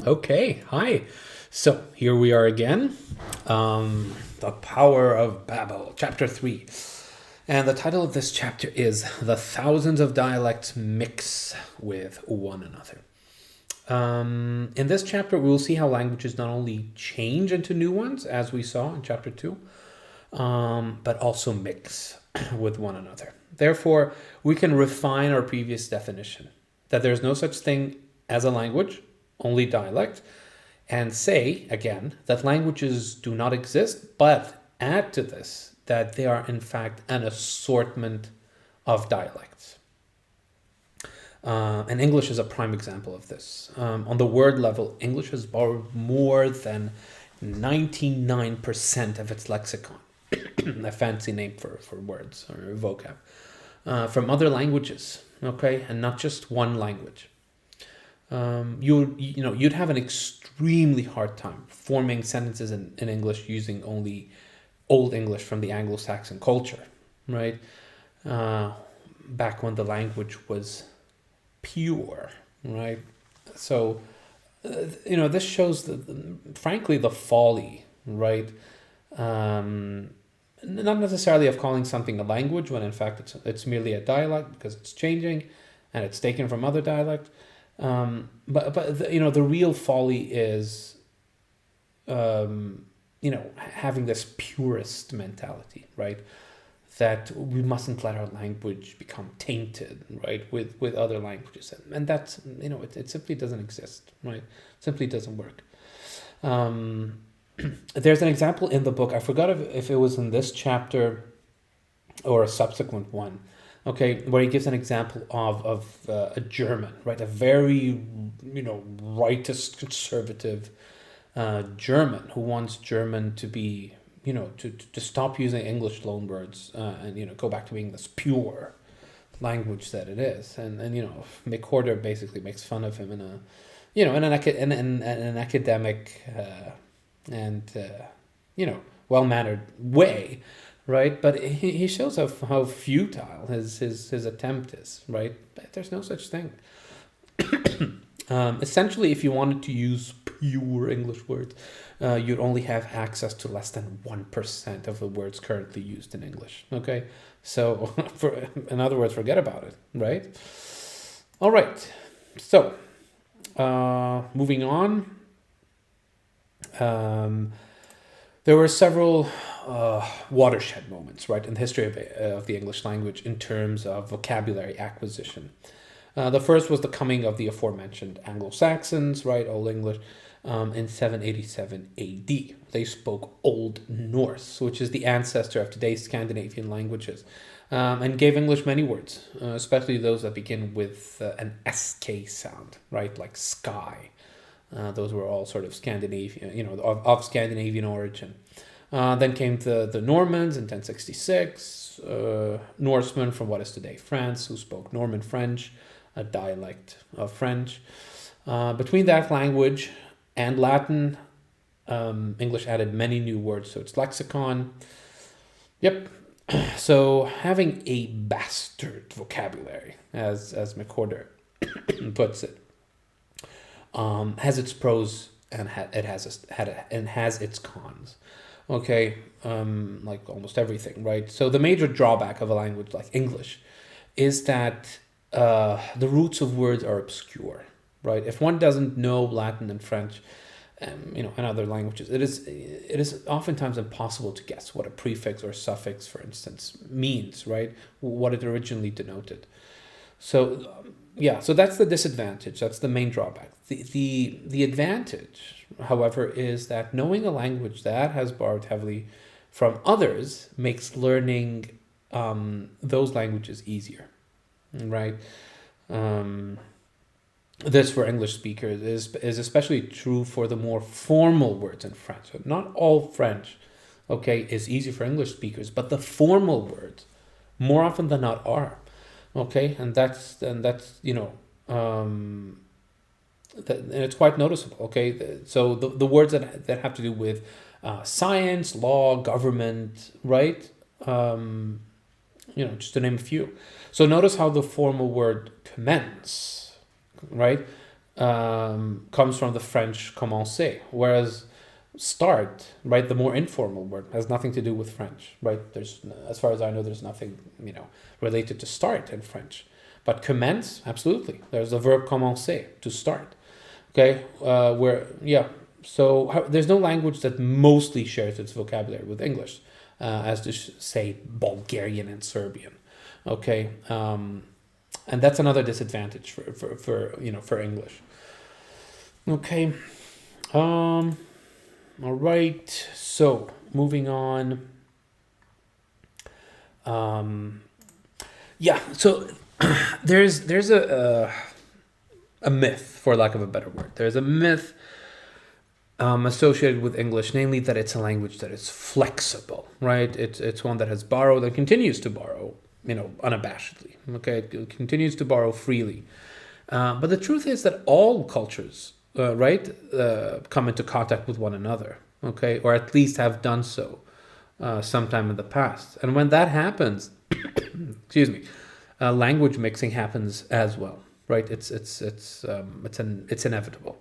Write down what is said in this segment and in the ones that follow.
Okay, hi. So here we are again. The Power of Babel, Chapter 3. And the title of this chapter is The Thousands of Dialects Mix with One Another. In this chapter, we will see how languages not only change into new ones, as we saw in Chapter 2, but also mix with one another. Therefore, we can refine our previous definition that there's no such thing as a language, only dialect, and say, again, that languages do not exist, but add to this that they are in fact an assortment of dialects. And English is a prime example of this. On the word level, English has borrowed more than 99% of its lexicon, a fancy name for words or vocab, from other languages, okay, and not just one language. You'd have an extremely hard time forming sentences in English using only Old English from the Anglo-Saxon culture, right? Back when the language was pure, right? So, this shows frankly, the folly, right? Not necessarily of calling something a language when in fact it's merely a dialect because it's changing, and it's taken from other dialects. But the real folly is, having this purist mentality, right? That we mustn't let our language become tainted, right, with other languages, and that's it simply doesn't exist, right? Simply doesn't work. There's an example in the book. I forgot if it was in this chapter or a subsequent one. Okay, where he gives an example of a German, right, a very rightist conservative German who wants German to be to stop using English loanwords and go back to being this pure language that it is, and McWhorter basically makes fun of him in a in an academic and well mannered way, right? But he shows how futile his attempt is, right? But there's no such thing. Essentially, if you wanted to use pure English words, you'd only have access to less than 1% of the words currently used in English. Okay, so in other words, forget about it, right? All right, so moving on. There were several watershed moments, right, in the history of the English language in terms of vocabulary acquisition. The first was the coming of the aforementioned Anglo-Saxons, right, Old English, in 787 AD. They spoke Old Norse, which is the ancestor of today's Scandinavian languages, and gave English many words, especially those that begin with an SK sound, right, like sky. Those were all sort of Scandinavian, of Scandinavian origin. Then came the Normans in 1066, Norsemen from what is today France, who spoke Norman French, a dialect of French. Between that language and Latin, English added many new words to its lexicon. Yep. So having a bastard vocabulary, as McWhorter puts it, has its pros and it has its cons. Okay, like almost everything, right? So the major drawback of a language like English is that the roots of words are obscure, right? If one doesn't know Latin and French, and other languages, it is oftentimes impossible to guess what a prefix or suffix, for instance, means, right? What it originally denoted. So so that's the disadvantage. That's the main drawback. The advantage, however, is that knowing a language that has borrowed heavily from others makes learning those languages easier, right? This for English speakers is especially true for the more formal words in French. So not all French, okay, is easy for English speakers, but the formal words more often than not are. Okay, and that's and it's quite noticeable. Okay, so the words that have to do with science, law, government, right? Just to name a few. So notice how the formal word commence, right, comes from the French commencer, whereas start, right, the more informal word, has nothing to do with French, right? There's, as far as I know, there's nothing, related to start in French. But commence, absolutely. There's the verb commencer, to start. Okay, so there's no language that mostly shares its vocabulary with English, as to say Bulgarian and Serbian. Okay, and that's another disadvantage for English. Okay, all right. So moving on. So there's a myth, for lack of a better word. There's a myth associated with English, namely that it's a language that is flexible, right? It's one that has borrowed and continues to borrow, unabashedly. Okay, it continues to borrow freely. But the truth is that all cultures, come into contact with one another, okay, or at least have done so sometime in the past. And when that happens, excuse me, language mixing happens as well, right? It's inevitable.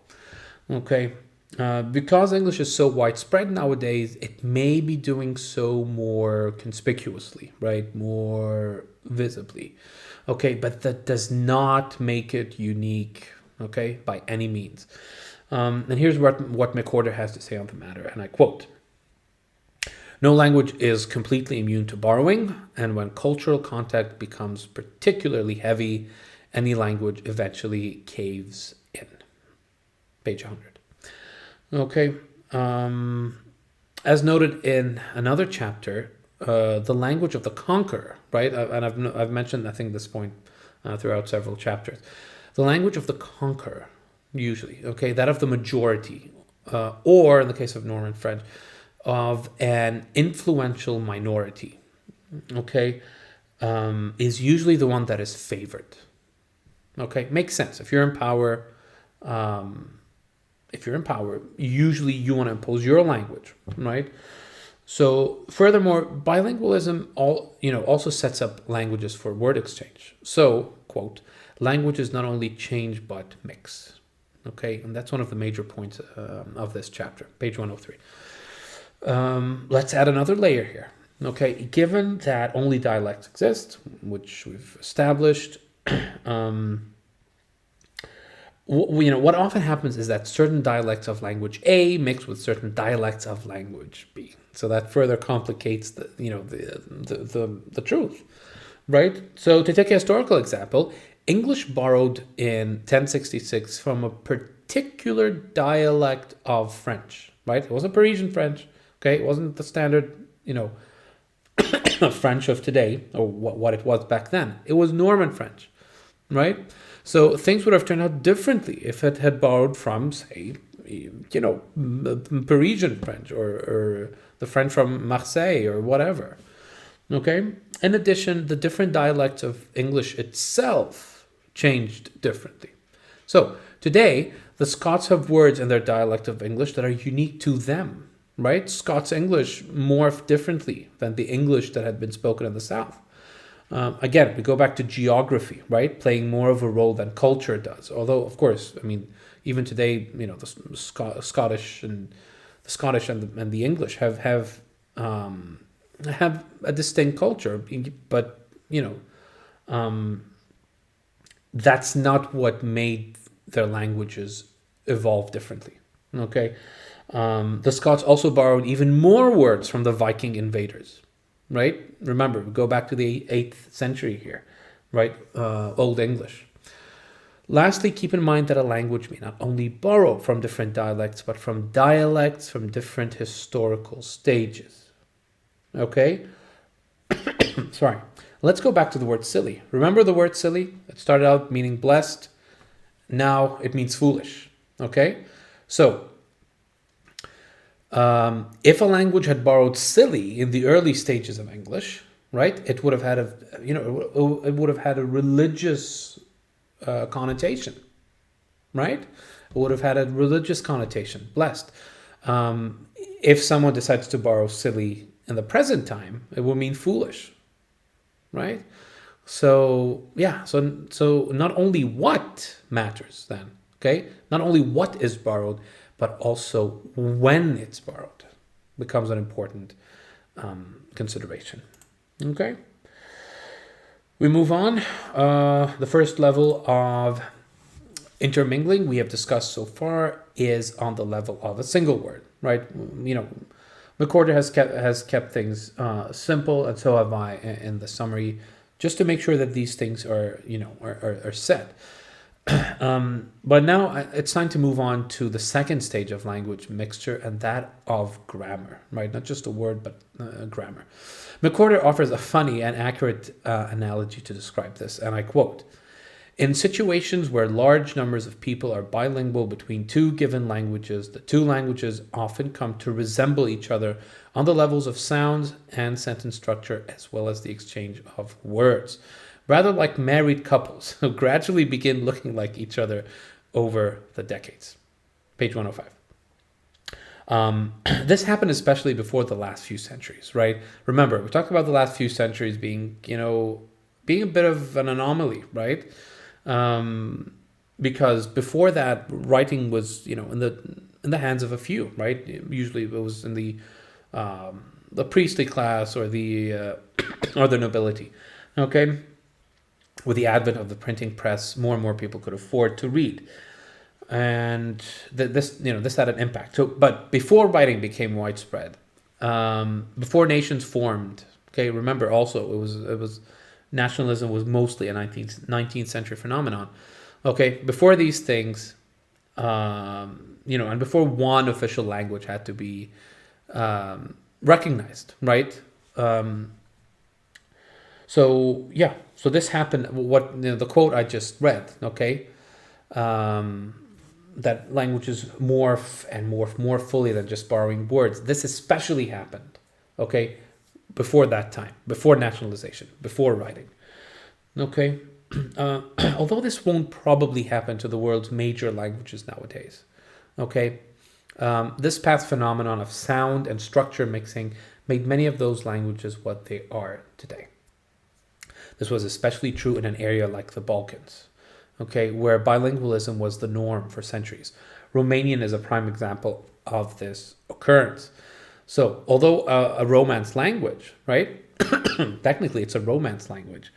Okay, because English is so widespread nowadays, it may be doing so more conspicuously, right? More visibly. Okay, but that does not make it unique, okay, by any means. And here's what McWhorter has to say on the matter, and I quote: "No language is completely immune to borrowing, and when cultural contact becomes particularly heavy, any language eventually caves in." Page 100. Okay. As noted in another chapter, the language of the conqueror, right? And I've mentioned, I think, this point throughout several chapters. The language of the conqueror, usually, okay, that of the majority, or in the case of Norman French, of an influential minority, okay, is usually the one that is favored. Okay, makes sense. If you're in power, usually you want to impose your language, right? So, furthermore, bilingualism also sets up languages for word exchange. So, quote, "Languages not only change but mix." Okay, and that's one of the major points of this chapter, page 103. Let's add another layer here. Okay, given that only dialects exist, which we've established, what often happens is that certain dialects of language A mix with certain dialects of language B. So that further complicates the truth, right? So to take a historical example, English borrowed in 1066 from a particular dialect of French, right? It wasn't Parisian French, okay? It wasn't the standard, French of today, or what it was back then. It was Norman French, right? So things would have turned out differently if it had borrowed from, say, Parisian French or the French from Marseille or whatever. Okay? In addition, the different dialects of English itself changed differently. So today, the Scots have words in their dialect of English that are unique to them, right? Scots English morphed differently than the English that had been spoken in the South. Again, we go back to geography, right? Playing more of a role than culture does. Although, of course, even today, the Scottish and the English have a distinct culture, but that's not what made their languages evolve differently. Okay, the Scots also borrowed even more words from the Viking invaders. Right? Remember, we go back to the 8th century here, right? Old English. Lastly, keep in mind that a language may not only borrow from different dialects, but from dialects from different historical stages. Okay? Sorry. Let's go back to the word silly. Remember the word silly? It started out meaning blessed. Now it means foolish. Okay? So, if a language had borrowed silly in the early stages of English, right, it would have had a religious connotation, right? It would have had a religious connotation, blessed. If someone decides to borrow silly in the present time, it will mean foolish, right? So not only what matters then, Okay, not only what is borrowed, but also when it's borrowed becomes an important consideration. Okay, we move on. The first level of intermingling we have discussed so far is on the level of a single word, right? McWhorter has kept things simple, and so have I in the summary, just to make sure that these things are set. But now it's time to move on to the second stage of language mixture, and that of grammar, right? Not just a word, but grammar. McWhorter offers a funny and accurate analogy to describe this, and I quote, "In situations where large numbers of people are bilingual between two given languages, the two languages often come to resemble each other on the levels of sounds and sentence structure, as well as the exchange of words, rather like married couples who gradually begin looking like each other over the decades." Page 105. This happened especially before the last few centuries, right? Remember, we talked about the last few centuries being a bit of an anomaly, right? Because before that, writing was, in the hands of a few, right? Usually it was in the priestly class or the nobility. Okay, with the advent of the printing press, more and more people could afford to read, and this had an impact. So, but before writing became widespread, before nations formed, okay, remember also it was nationalism was mostly a 19th century phenomenon. Okay, before these things, and before one official language had to be recognized, right? So this happened. What the quote I just read, okay, that languages morph and morph more fully than just borrowing words. This especially happened, okay, before that time, before nationalization, before writing. Okay, although this won't probably happen to the world's major languages nowadays. Okay, this past phenomenon of sound and structure mixing made many of those languages what they are today. This was especially true in an area like the Balkans, okay, where bilingualism was the norm for centuries. Romanian is a prime example of this occurrence. So, although a Romance language, right? Technically, it's a Romance language.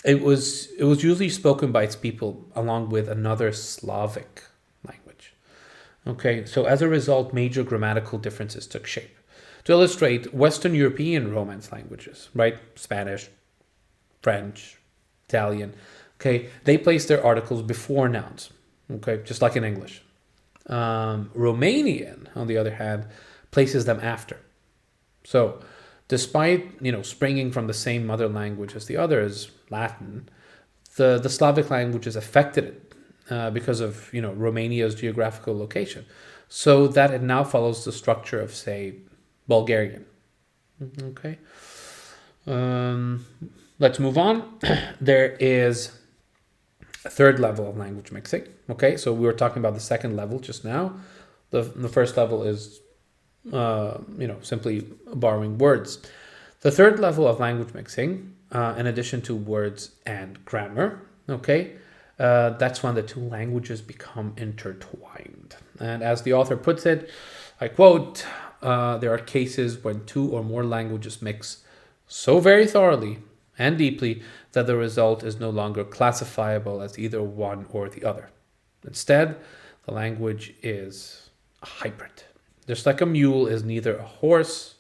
It was usually spoken by its people along with another Slavic language. Okay, so as a result, major grammatical differences took shape. To illustrate, Western European Romance languages, right? Spanish, French, Italian, okay, they place their articles before nouns, okay, just like in English. Romanian, on the other hand, places them after. So, despite springing from the same mother language as the others, Latin, the Slavic languages affected it because of Romania's geographical location, so that it now follows the structure of, say, Bulgarian. Okay, let's move on. There is a third level of language mixing. Okay, so we were talking about the second level just now. The first level is simply borrowing words. The third level of language mixing, in addition to words and grammar, okay, that's when the two languages become intertwined. And as the author puts it, I quote, there are cases when two or more languages mix so very thoroughly and deeply that the result is no longer classifiable as either one or the other. Instead, the language is a hybrid. Just like a mule is neither a horse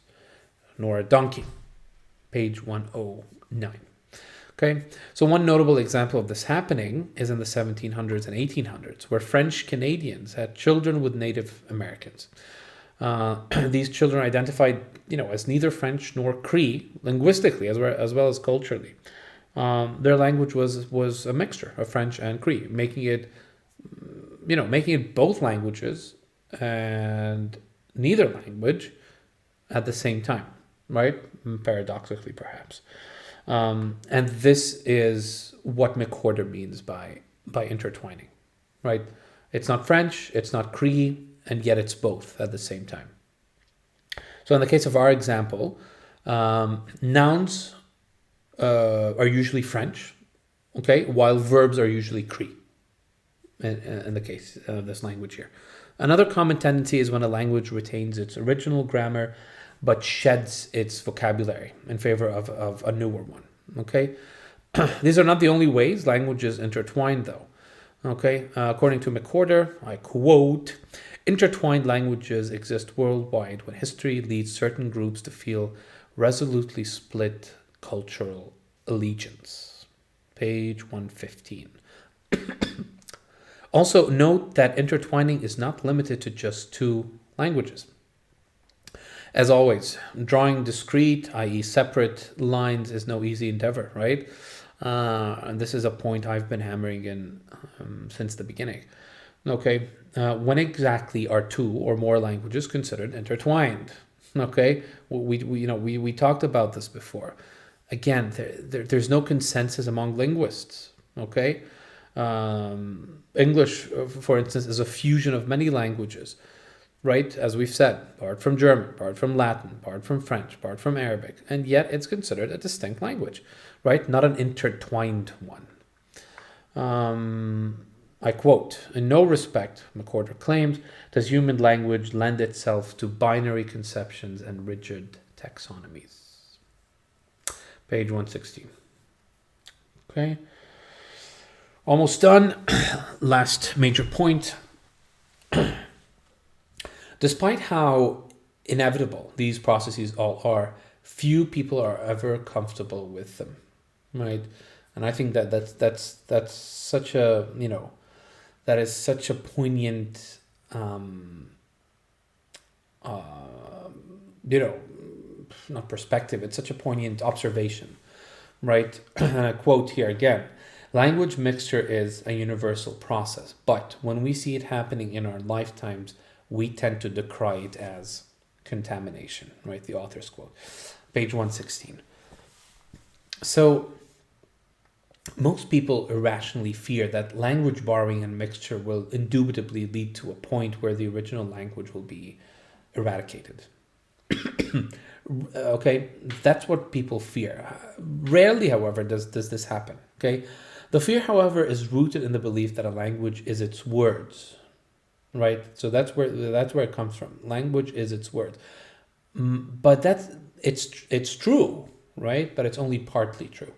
nor a donkey. Page 109. Okay, so one notable example of this happening is in the 1700s and 1800s, where French Canadians had children with Native Americans. These children identified, as neither French nor Cree linguistically as well as culturally. Their language was a mixture of French and Cree, making it both languages and neither language at the same time, right? Paradoxically, perhaps. And this is what McWhorter means by intertwining, right? It's not French, it's not Cree, and yet it's both at the same time. So in the case of our example, nouns are usually French, okay, while verbs are usually Cree. in the case of this language here. Another common tendency is when a language retains its original grammar but sheds its vocabulary in favor of a newer one. Okay? These are not the only ways languages intertwine, though. Okay? According to McWhorter, I quote, intertwined languages exist worldwide when history leads certain groups to feel resolutely split cultural allegiance. Page 115. Also, note that intertwining is not limited to just two languages. As always, drawing discrete, i.e. separate lines is no easy endeavor, right? And this is a point I've been hammering in since the beginning. Okay, when exactly are two or more languages considered intertwined? Okay, we talked about this before. Again, there's no consensus among linguists. Okay, English, for instance, is a fusion of many languages, right? As we've said, part from German, part from Latin, part from French, part from Arabic, and yet it's considered a distinct language, right? Not an intertwined one. I quote, in no respect, McWhorter claims, does human language lend itself to binary conceptions and rigid taxonomies. Page 116. Okay. Almost done. Last major point. Despite how inevitable these processes all are, few people are ever comfortable with them, right? And I think that's such a that is such a poignant not perspective. It's such a poignant observation, right? And I quote here again. Language mixture is a universal process, but when we see it happening in our lifetimes, we tend to decry it as contamination, right? The author's quote, page 116. So most people irrationally fear that language borrowing and mixture will indubitably lead to a point where the original language will be eradicated. Okay, that's what people fear. Rarely, however, does this happen. Okay, the fear, however, is rooted in the belief that a language is its words, right? So that's where it comes from. Language is its words, but it's true, right? But it's only partly true.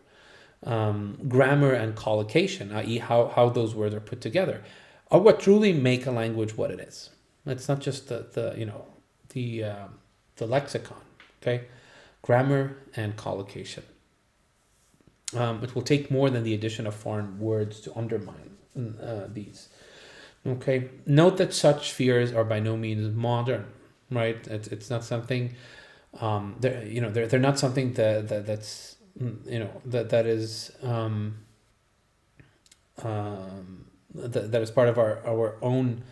Grammar and collocation, i.e., how those words are put together, are what truly make a language what it is. It's not just the lexicon. Okay, grammar and collocation. It will take more than the addition of foreign words to undermine these. Okay, note that such fears are by no means modern, right? It's not something. They're not something that's that is that is part of our own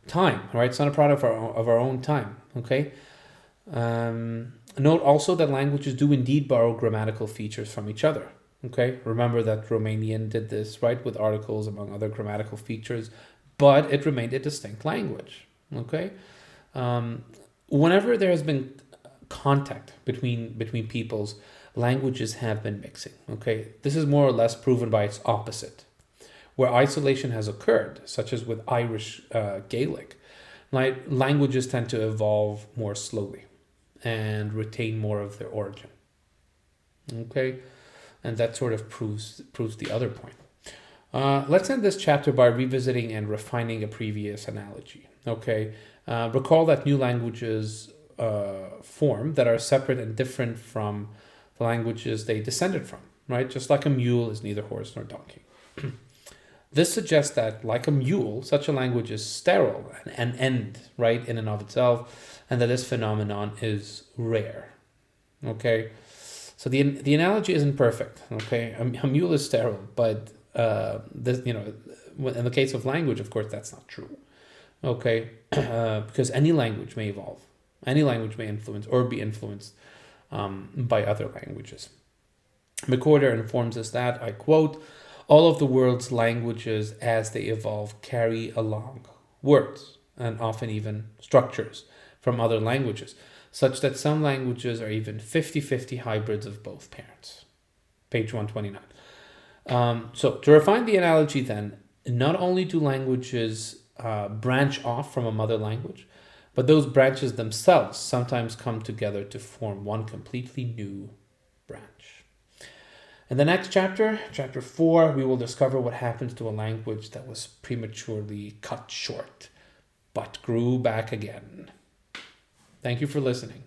time, right? It's not a product of our own time. Okay. Note also that languages do indeed borrow grammatical features from each other. Okay, remember that Romanian did this, right, with articles among other grammatical features, but it remained a distinct language. Okay, whenever there has been contact between peoples, languages have been mixing. Okay, this is more or less proven by its opposite, where isolation has occurred, such as with Irish Gaelic. Languages tend to evolve more slowly and retain more of their origin. Okay, and that sort of proves the other point. Let's end this chapter by revisiting and refining a previous analogy. Okay, recall that new languages form that are separate and different from the languages they descended from, right? Just like a mule is neither horse nor donkey. This suggests that, like a mule, such a language is sterile and end, right, in and of itself, and that this phenomenon is rare. Okay, so the analogy isn't perfect. Okay, a mule is sterile, but this, in the case of language, of course, that's not true. Okay, because any language may evolve, any language may influence or be influenced by other languages. McWhorter informs us that, I quote, all of the world's languages as they evolve carry along words and often even structures from other languages, such that some languages are even 50-50 hybrids of both parents. Page 129. So to refine the analogy then, not only do languages branch off from a mother language, but those branches themselves sometimes come together to form one completely new branch. In the next chapter, chapter 4, we will discover what happens to a language that was prematurely cut short, but grew back again. Thank you for listening.